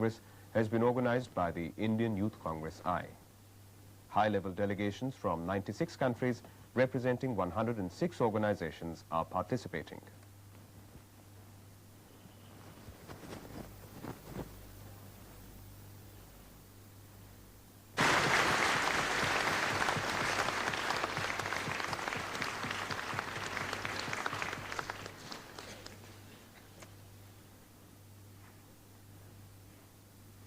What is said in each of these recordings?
Congress has been organized by the Indian Youth Congress I. High-level delegations from 96 countries representing 106 organizations are participating.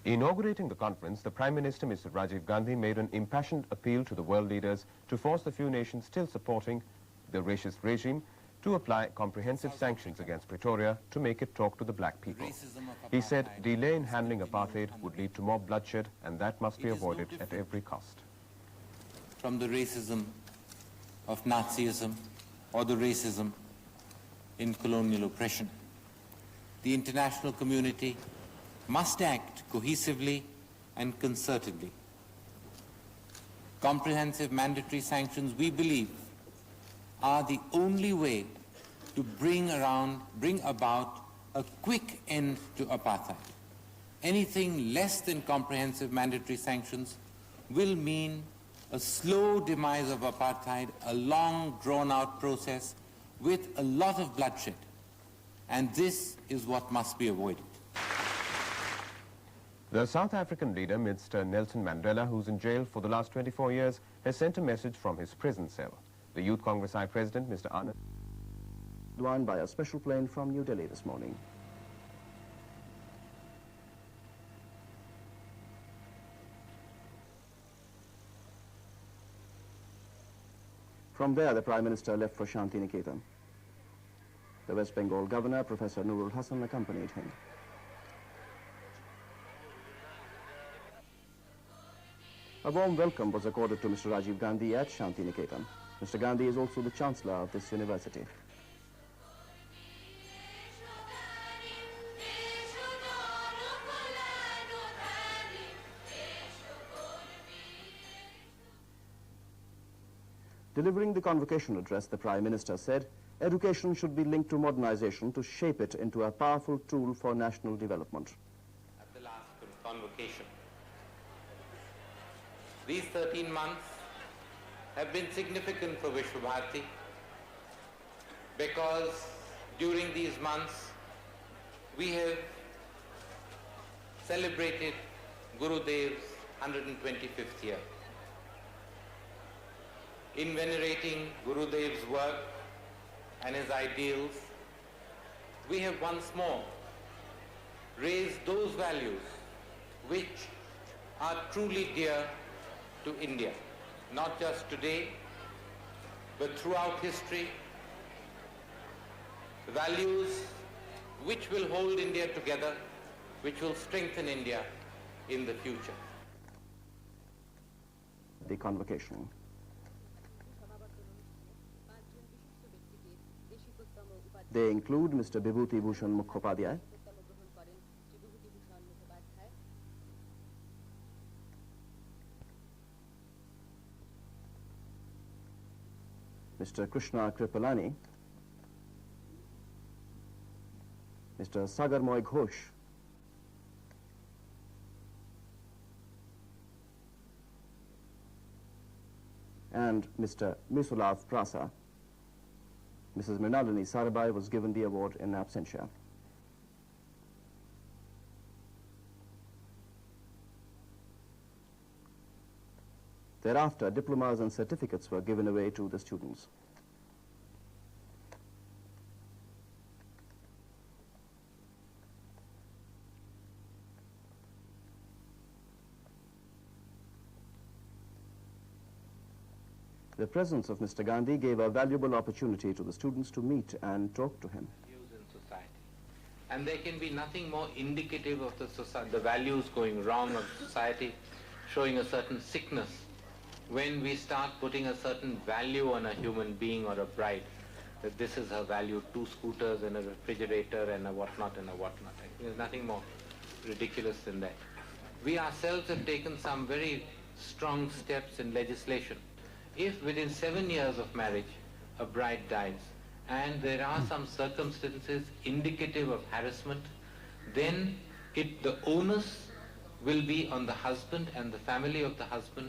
Inaugurating the conference, the Prime Minister, Mr. Rajiv Gandhi, made an impassioned appeal to the world leaders to force the few nations still supporting the racist regime to apply comprehensive sanctions against Pretoria to make it talk to the black people. He said delay in handling apartheid would lead to more bloodshed, and that must be avoided at every cost. From the racism of Nazism or the racism in colonial oppression, the international community must act cohesively and concertedly. Comprehensive mandatory sanctions, we believe, are the only way to bring about a quick end to apartheid. Anything less than comprehensive mandatory sanctions will mean a slow demise of apartheid, a long drawn-out process with a lot of bloodshed. And this is what must be avoided. The South African leader, Mr. Nelson Mandela, who's in jail for the last 24 years, has sent a message from his prison cell. The Youth Congress I President, Mr. Anand, flown by a special plane from New Delhi this morning. From there, the Prime Minister left for Shanti Niketan. The West Bengal Governor, Professor Nurul Hassan, accompanied him. A warm welcome was accorded to Mr. Rajiv Gandhi at Shanti Niketan. Mr. Gandhi is also the Chancellor of this university. Delivering the convocation address, the Prime Minister said, education should be linked to modernization to shape it into a powerful tool for national development. At the last convocation, these 13 months have been significant for Vishwabharati because during these months we have celebrated Gurudev's 125th year. In venerating Gurudev's work and his ideals, we have once more raised those values which are truly dear to India, not just today, but throughout history, values which will hold India together, which will strengthen India in the future. The convocation. They include Mr. Bibhuti Bhushan Mukhopadhyay, Mr. Krishna Kripalani, Mr. Sagarmoy Ghosh, and Mr. Misulav Prasa. Mrs. Mrinalini Sarabhai was given the award in absentia. Thereafter, diplomas and certificates were given away to the students. The presence of Mr. Gandhi gave a valuable opportunity to the students to meet and talk to him. In society. And there can be nothing more indicative of the values going wrong of society, showing a certain sickness, when we start putting a certain value on a human being or a bride, that this is her value, 2 scooters and a refrigerator and a whatnot and a whatnot. There's nothing more ridiculous than that. We ourselves have taken some very strong steps in legislation. If within 7 years of marriage a bride dies and there are some circumstances indicative of harassment, then the onus will be on the husband and the family of the husband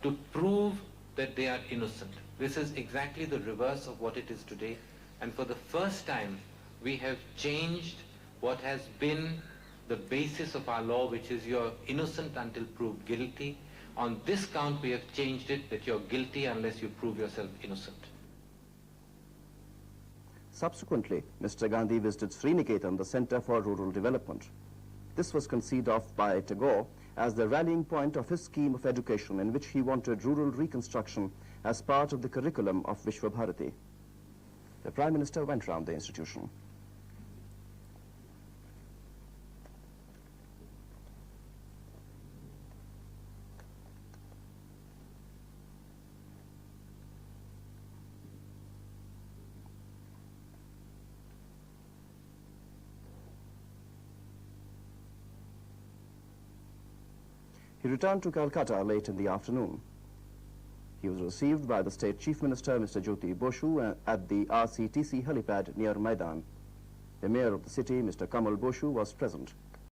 to prove that they are innocent. This is exactly the reverse of what it is today, and for the first time we have changed what has been the basis of our law, which is you're innocent until proved guilty. On this count we have changed it that you're guilty unless you prove yourself innocent. Subsequently, Mr. Gandhi visited Sriniketan, the Center for Rural Development. This was conceived of by Tagore as the rallying point of his scheme of education, in which he wanted rural reconstruction as part of the curriculum of Vishwa Bharati. The Prime Minister went round the institution. He returned to Calcutta late in the afternoon. He was received by the State Chief Minister, Mr. Jyoti Boshu, at the RCTC helipad near Maidan. The Mayor of the city, Mr. Kamal Boshu, was present.